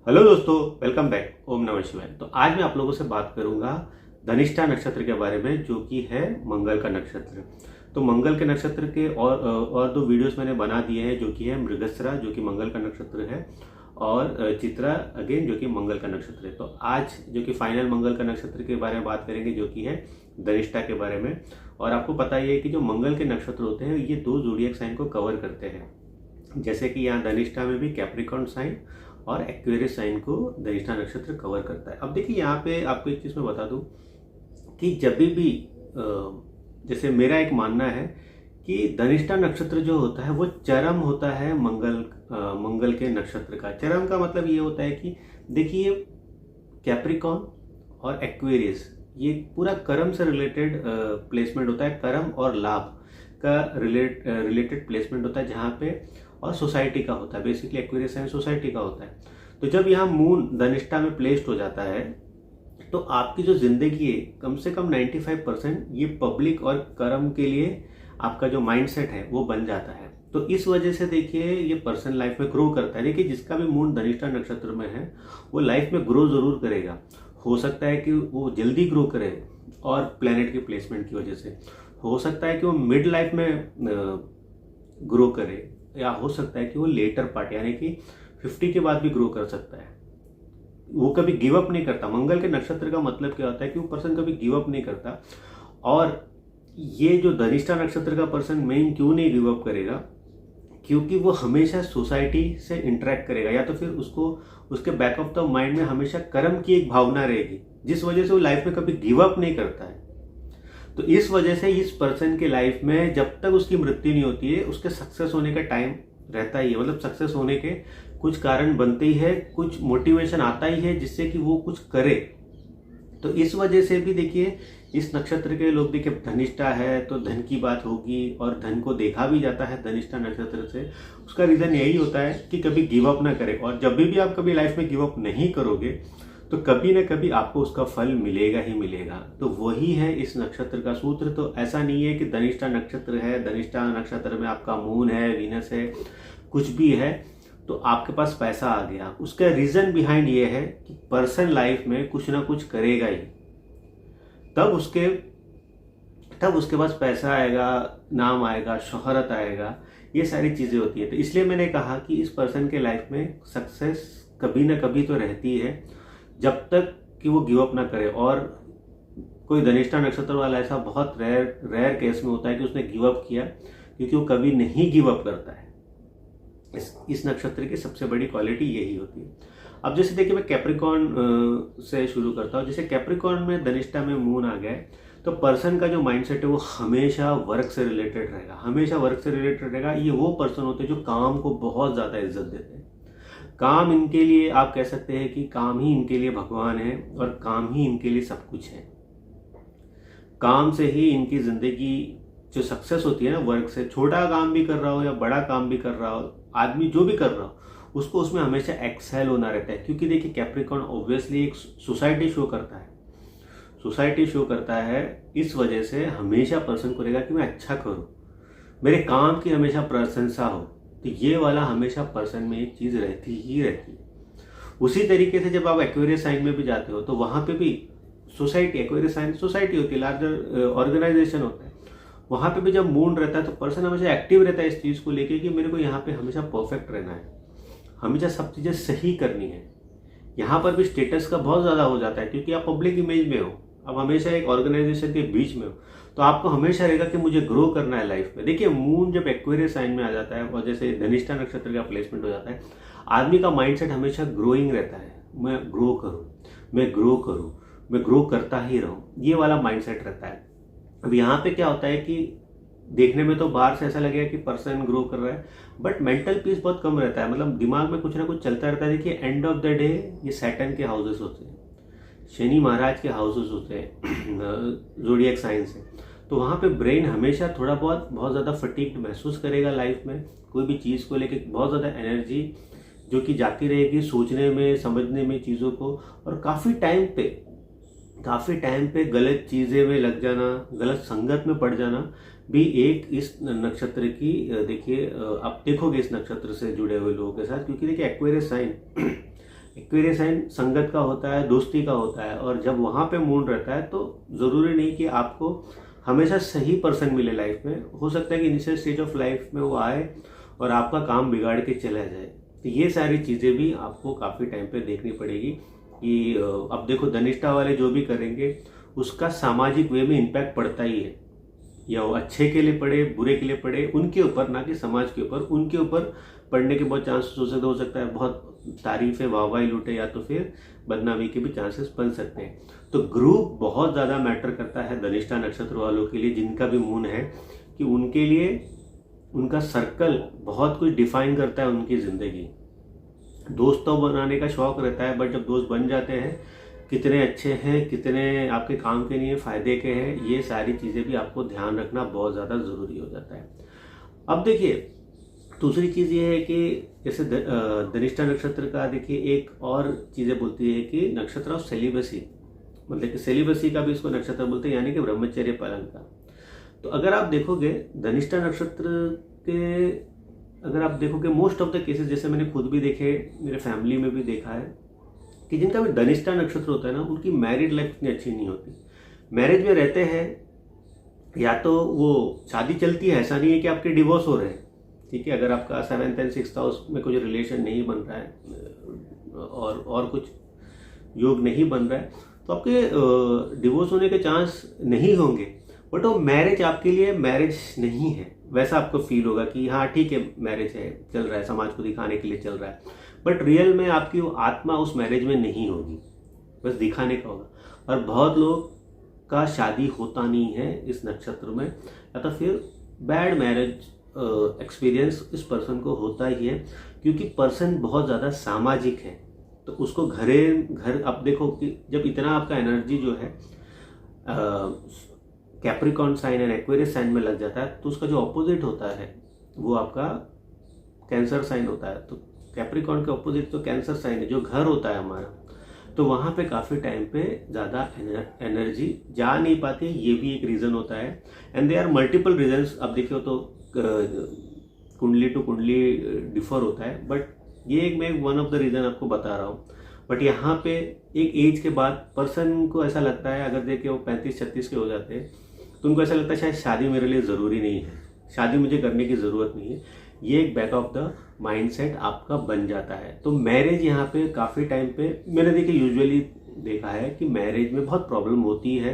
Hello दोस्तों, welcome back. ओम नमः शिवाय। तो आज मैं आप लोगों से बात करूंगा धनिष्ठा नक्षत्र के बारे में, जो कि है मंगल का नक्षत्र। तो मंगल के नक्षत्र के और दो वीडियोस मैंने बना दिए हैं, जो कि है मृगशिरा, जो कि मंगल का नक्षत्र है, और चित्रा अगेन, जो कि मंगल का नक्षत्र है। तो आज जो कि फाइनल मंगल का नक्षत्र के बारे में बात करेंगे, जो कि है धनिष्ठा के बारे में। और आपको पता ही है कि जो मंगल के नक्षत्र होते हैं ये दो ज़ोडिएक साइन को कवर करते हैं। जैसे कि यहाँ धनिष्ठा में भी कैप्रिकॉर्न साइन और एक्वेरियस साइन को धनिष्ठा नक्षत्र कवर करता है। अब देखिए, यहाँ पे आपको एक चीज़ मैं बता दूं कि जब भी जैसे मेरा एक मानना है कि धनिष्ठा नक्षत्र जो होता है वो चरम होता है मंगल के नक्षत्र का। चरम का मतलब ये होता है कि देखिए, कैप्रिकॉर्न और एक्वेरियस ये पूरा कर्म से रिलेटेड प्लेसमेंट होता है। कर्म और लाभ का रिलेटेड प्लेसमेंट होता है जहाँ पे, और सोसाइटी का होता है। बेसिकली एक्वेरियस साइन सोसाइटी का होता है। तो जब यहाँ मून धनिष्ठा में प्लेस्ड हो जाता है तो आपकी जो जिंदगी है, कम से कम 95% ये पब्लिक और कर्म के लिए आपका जो माइंडसेट है वो बन जाता है। तो इस वजह से देखिए, ये पर्सन लाइफ में ग्रो करता है। देखिए, जिसका भी मून धनिष्ठा नक्षत्र में है वो लाइफ में ग्रो जरूर करेगा। हो सकता है कि वो जल्दी ग्रो करे और प्लेनेट के प्लेसमेंट की वजह से, हो सकता है कि वो मिड लाइफ में ग्रो करे, या हो सकता है कि वो लेटर पार्ट यानी कि 50 के बाद भी ग्रो कर सकता है। वो कभी गिव अप नहीं करता। मंगल के नक्षत्र का मतलब क्या होता है कि वो पर्सन कभी गिव अप नहीं करता। और ये जो धनिष्ठा नक्षत्र का पर्सन मेन क्यों नहीं गिव अप करेगा, क्योंकि वो हमेशा सोसाइटी से इंटरेक्ट करेगा, या तो फिर उसको उसके बैक ऑफ द माइंड में हमेशा कर्म की एक भावना रहेगी, जिस वजह से वो लाइफ में कभी गिव अप नहीं करता है। तो इस वजह से इस पर्सन के लाइफ में जब तक उसकी मृत्यु नहीं होती है, उसके सक्सेस होने का टाइम रहता ही है। मतलब सक्सेस होने के कुछ कारण बनते ही है, कुछ मोटिवेशन आता ही है जिससे कि वो कुछ करे। तो इस वजह से भी देखिए, इस नक्षत्र के लोग, देखिए धनिष्ठा है तो धन की बात होगी, और धन को देखा भी जाता है धनिष्ठा नक्षत्र से। उसका रीजन यही होता है कि कभी गिव अप ना करे। और जब भी आप कभी लाइफ में गिव अप नहीं करोगे तो कभी ना कभी आपको उसका फल मिलेगा ही मिलेगा। तो वही है इस नक्षत्र का सूत्र। तो ऐसा नहीं है कि धनिष्ठा नक्षत्र है, धनिष्ठा नक्षत्र में आपका मून है, वीनस है, कुछ भी है तो आपके पास पैसा आ गया। उसका रीजन बिहाइंड ये है कि पर्सन लाइफ में कुछ ना कुछ करेगा ही, तब उसके पास पैसा आएगा, नाम आएगा, शोहरत आएगा, ये सारी चीजें होती है। तो इसलिए मैंने कहा कि इस पर्सन के लाइफ में सक्सेस कभी ना कभी तो रहती है, जब तक कि वो गिव अप ना करे। और कोई धनिष्ठा नक्षत्र वाला ऐसा बहुत रेयर केस में होता है कि उसने गिव अप किया, क्योंकि वो कभी नहीं गिव अप करता है। इस नक्षत्र की सबसे बड़ी क्वालिटी यही होती है। अब जैसे देखिए, मैं कैप्रिकॉर्न से शुरू करता हूँ। जैसे कैप्रिकॉर्न में धनिष्ठा में मून आ गया है तो पर्सन का जो माइंडसेट है वो हमेशा वर्क से रिलेटेड रहेगा, हमेशा वर्क से रिलेटेड रहेगा। ये वो पर्सन होते हैं जो काम को बहुत ज़्यादा इज्जत देते हैं। काम इनके लिए, आप कह सकते हैं कि काम ही इनके लिए भगवान है, और काम ही इनके लिए सब कुछ है। काम से ही इनकी जिंदगी जो सक्सेस होती है ना, वर्क से, छोटा काम भी कर रहा हो या बड़ा काम भी कर रहा हो, आदमी जो भी कर रहा हो उसको उसमें हमेशा एक्सेल होना रहता है। क्योंकि देखिए, कैप्रिकॉर्न ऑब्वियसली एक सोसाइटी शो करता है, सोसाइटी शो करता है। इस वजह से हमेशा पर्सन को रहेगा कि मैं अच्छा करूं, मेरे काम की हमेशा प्रशंसा हो। तो ये वाला हमेशा पर्सन में एक चीज रहती ही रहती है। उसी तरीके से जब आप एक्वेरियस साइन में भी जाते हो तो वहां पे भी सोसाइटी, एक्वेरियस साइन सोसाइटी होती है, लार्जर ऑर्गेनाइजेशन होता है। वहां पे भी जब मून रहता है तो पर्सन हमेशा एक्टिव रहता है इस चीज को लेके कि मेरे को यहाँ पे हमेशा परफेक्ट रहना है, हमेशा सब चीजें सही करनी है। यहाँ पर भी स्टेटस का बहुत ज्यादा हो जाता है, क्योंकि आप पब्लिक इमेज में हो, अब हमेशा एक ऑर्गेनाइजेशन के बीच में हो, तो आपको हमेशा रहेगा कि मुझे ग्रो करना है लाइफ में। देखिए, मून जब एक्वेरियस साइन में आ जाता है और जैसे धनिष्ठा नक्षत्र का प्लेसमेंट हो जाता है, आदमी का माइंडसेट हमेशा ग्रोइंग रहता है। मैं ग्रो करूं, मैं ग्रो करूं, मैं ग्रो करता ही रहूं, ये वाला माइंडसेट रहता है। अब यहाँ पे क्या होता है कि देखने में तो बाहर से ऐसा लगेगा कि पर्सन ग्रो कर रहा है, बट मेंटल पीस बहुत कम रहता है। मतलब दिमाग में कुछ ना कुछ चलता रहता है। देखिए, एंड ऑफ द डे ये सैटर्न के हाउसेस होते हैं, शनि महाराज के हाउसेस होते हैं ज़ोडिएक साइन से। तो वहाँ पे ब्रेन हमेशा थोड़ा बहुत ज़्यादा फटीग्ड महसूस करेगा लाइफ में। कोई भी चीज़ को लेके बहुत ज़्यादा एनर्जी जो कि जाती रहेगी सोचने में, समझने में चीज़ों को, और काफ़ी टाइम पे गलत चीज़ें में लग जाना, गलत संगत में पड़ जाना भी एक इस नक्षत्र की, देखिए आप देखोगे इस नक्षत्र से जुड़े हुए लोगों के साथ, क्योंकि देखिए एक्वेरियस साइन एक्वेरियस साइन संगत का होता है, दोस्ती का होता है, और जब वहाँ पे मून रहता है तो ज़रूरी नहीं कि आपको हमेशा सही पर्सन मिले लाइफ में। हो सकता है कि इनिशियल स्टेज ऑफ लाइफ में वो आए और आपका काम बिगाड़ के चला जाए। तो ये सारी चीज़ें भी आपको काफ़ी टाइम पे देखनी पड़ेगी कि अब देखो धनिष्ठा वाले जो भी करेंगे उसका सामाजिक वे में इम्पैक्ट पड़ता ही है, या वो अच्छे के लिए पड़े बुरे के लिए पड़े, उनके ऊपर, ना कि समाज के ऊपर। उनके ऊपर पड़ने के बहुत चांसेस हो सकता है बहुत तारीफें वाहवाही लूटे, या तो फिर बदनामी के भी चांसेस बन सकते हैं। तो ग्रुप बहुत ज़्यादा मैटर करता है धनिष्ठा नक्षत्र वालों के लिए, जिनका भी मून है, कि उनके लिए उनका सर्कल बहुत कुछ डिफाइन करता है उनकी ज़िंदगी। दोस्त तो बनाने का शौक रहता है, बट जब दोस्त बन जाते हैं कितने अच्छे हैं, कितने आपके काम के लिए फ़ायदे के हैं, ये सारी चीज़ें भी आपको ध्यान रखना बहुत ज़्यादा ज़रूरी हो जाता है। अब देखिए दूसरी चीज़ ये है कि जैसे धनिष्ठा नक्षत्र का देखिए एक और चीज़ें बोलती है कि नक्षत्र ऑफ सेलिबसी, मतलब कि सेलिबसी का भी इसको नक्षत्र बोलते हैं, यानी कि ब्रह्मचर्य पालन का। तो अगर आप देखोगे धनिष्ठा नक्षत्र के, अगर आप देखोगे मोस्ट ऑफ द केसेस, जैसे मैंने खुद भी देखे, मेरे फैमिली में भी देखा है कि जिनका भी धनिष्ठा नक्षत्र होता है ना, उनकी मैरिड लाइफ इतनी अच्छी नहीं होती। मैरिज में रहते हैं, या तो वो शादी चलती है, ऐसा नहीं है कि आपके डिवोर्स हो रहे हैं, ठीक है। अगर आपका 7th and 6th हाउस में कोई रिलेशन नहीं बन रहा है और कुछ योग नहीं बन रहा है, तो आपके डिवोर्स होने के चांस नहीं होंगे, बट वो मैरिज आपके लिए मैरिज नहीं है। वैसा आपको फील होगा कि हाँ ठीक है मैरिज है, चल रहा है, समाज को दिखाने के लिए चल रहा है, बट रियल में आपकी वो आत्मा उस मैरिज में नहीं होगी, बस दिखाने का होगा। और बहुत लोग का शादी होता नहीं है इस नक्षत्र में, या तो फिर बैड मैरिज एक्सपीरियंस इस पर्सन को होता ही है, क्योंकि पर्सन बहुत ज़्यादा सामाजिक है। तो उसको घर अब देखो कि जब इतना आपका एनर्जी जो है Capricorn sign and Aquarius sign में लग जाता है, तो उसका जो ऑपोजिट होता है वो आपका कैंसर साइन होता है। तो कैप्रिकॉर्न के ऑपोजिट तो कैंसर साइन है, जो घर होता है हमारा, तो वहाँ पे काफ़ी टाइम पे ज़्यादा एनर्जी जा नहीं पाती, ये भी एक रीज़न होता है। And they are multiple reasons. अब देखिए तो कुंडली टू कुंडली डिफर होता है, बट ये एक मैं वन ऑफ द रीज़न आपको बता रहा हूँ। बट यहाँ पे एक एज के बाद पर्सन को ऐसा लगता है, अगर देखिए वो 35-36 के हो जाते हैं, तो उनको ऐसा लगता है शायद शादी मेरे लिए ज़रूरी नहीं है, शादी मुझे करने की ज़रूरत नहीं है। ये एक बैक ऑफ द माइंडसेट आपका बन जाता है। तो मैरिज यहाँ पे काफ़ी टाइम पे मैंने देखिए यूजुअली देखा है कि मैरिज में बहुत प्रॉब्लम होती है,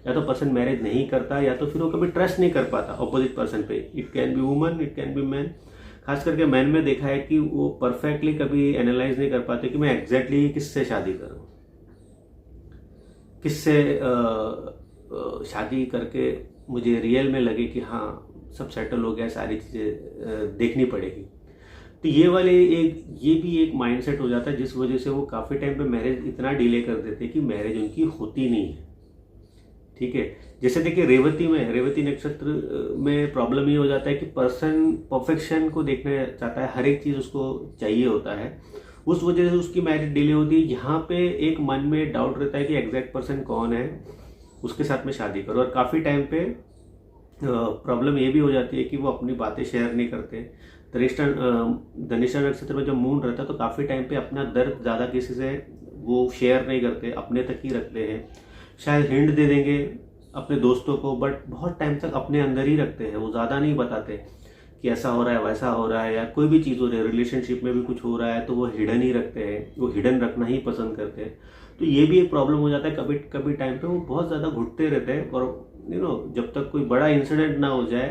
या तो पर्सन मैरिज नहीं करता, या तो फिर वो कभी ट्रस्ट नहीं कर पाता अपोजिट पर्सन पे। It can be woman, it can be man. खास करके मैन में देखा है कि वो परफेक्टली कभी एनालाइज नहीं कर पाते कि मैं एग्जैक्टली किससे शादी करूं, किससे शादी करके मुझे रियल में लगे कि हाँ सब सेटल हो गया, सारी चीज़ें देखनी पड़ेगी। तो ये भी एक माइंडसेट हो जाता है, जिस वजह से वो काफ़ी टाइम पे मैरिज इतना डिले कर देते हैं कि मैरिज उनकी होती नहीं है, ठीक है। जैसे देखिए रेवती नक्षत्र में प्रॉब्लम ये हो जाता है कि पर्सन परफेक्शन को देखना चाहता है, हर एक चीज़ उसको चाहिए होता है, उस वजह से उसकी मैरिज डिले होती है। यहाँ पे एक मन में डाउट रहता है कि एग्जैक्ट पर्सन कौन है, उसके साथ में शादी करो। और काफ़ी टाइम पे प्रॉब्लम ये भी हो जाती है कि वो अपनी बातें शेयर नहीं करते। धनिष्ठा नक्षत्र में जब मून रहता है तो काफ़ी टाइम पे अपना दर्द ज़्यादा किसी से वो शेयर नहीं करते, अपने तक ही रखते हैं। शायद हिंट दे देंगे अपने दोस्तों को, बट बहुत टाइम तक अपने अंदर ही रखते हैं, वो ज़्यादा नहीं बताते कि ऐसा हो रहा है वैसा हो रहा है, या कोई भी चीज़ हो रही है, रिलेशनशिप में भी कुछ हो रहा है तो वो हिडन ही रखते हैं, वो हिडन रखना ही पसंद करते हैं। तो ये भी एक प्रॉब्लम हो जाता है। कभी कभी टाइम पे वो बहुत ज़्यादा घुटते रहते हैं, और जब तक कोई बड़ा इंसिडेंट ना हो जाए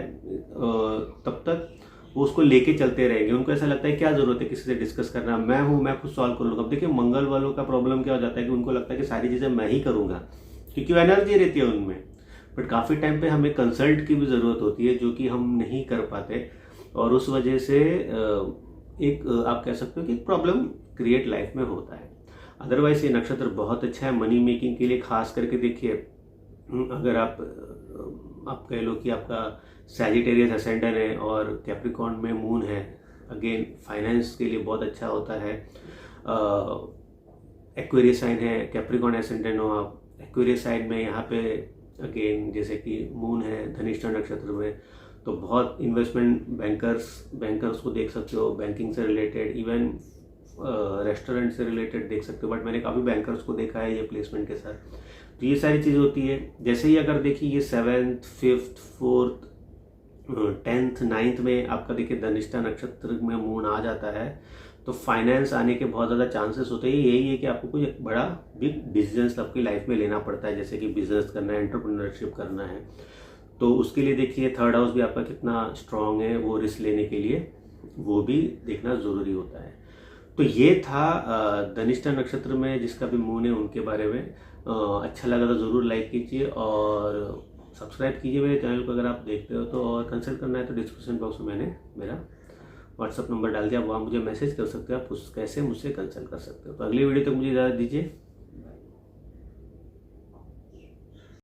तब तक वो उसको लेके चलते रहेंगे। उनको ऐसा लगता है क्या ज़रूरत है किसी से डिस्कस करना, मैं खुद सॉल्व कर लूँगा। अब देखिए मंगल वालों का प्रॉब्लम क्या हो जाता है कि उनको लगता है कि सारी चीज़ें मैं ही करूँगा, क्योंकि वो एनर्जी रहती है उनमें। बट काफ़ी टाइम पे हमें कंसल्ट की भी ज़रूरत होती है, जो कि हम नहीं कर पाते, और उस वजह से एक आप कह सकते हो कि प्रॉब्लम क्रिएट लाइफ में होता है। अदरवाइज ये नक्षत्र बहुत अच्छा है मनी मेकिंग के लिए। खास करके देखिए अगर आप कह लो कि आपका सैजिटेरियस असेंडेंट है और कैप्रिकॉर्न में मून है, अगेन फाइनेंस के लिए बहुत अच्छा होता है। एक्वेरियस साइन है, कैप्रिकॉर्न असेंडेंट हो आप, एक्वेरियस साइन में यहाँ पे अगेन जैसे कि मून है धनिष्ठा नक्षत्र में, तो बहुत इन्वेस्टमेंट बैंकर्स को देख सकते हो, बैंकिंग से रिलेटेड, इवन रेस्टोरेंट से रिलेटेड देख सकते हो, बट मैंने काफ़ी बैंकर्स को देखा है ये प्लेसमेंट के साथ। तो ये सारी चीज़ें होती है। जैसे ही अगर देखिए ये 7th 5th 4th 10th 9th में आपका देखिए धनिष्ठा नक्षत्र में मून आ जाता है, तो फाइनेंस आने के बहुत ज़्यादा चांसेस होते हैं। यही है कि आपको कोई एक बड़ा बिग डिसीजन आपकी लाइफ में लेना पड़ता है, जैसे कि बिजनेस करना है, एंटरप्रेन्योरशिप करना है। तो उसके लिए देखिए 3rd हाउस भी आपका कितना स्ट्रांग है, वो रिस्क लेने के लिए वो भी देखना ज़रूरी होता है। तो ये था धनिष्ठा नक्षत्र में जिसका भी मून है उनके बारे में। अच्छा लगा तो ज़रूर लाइक कीजिए और सब्सक्राइब कीजिए मेरे चैनल को अगर आप देखते हो तो। और कंसल्ट करना है तो डिस्क्रिप्शन बॉक्स में मैंने मेरा व्हाट्सअप नंबर डाल दिया, वहाँ मुझे मैसेज कर सकते हो, आप उस कैसे मुझसे कंसल्ट कर सकते हो। तो अगली वीडियो तक मुझे इजाज़त दीजिए।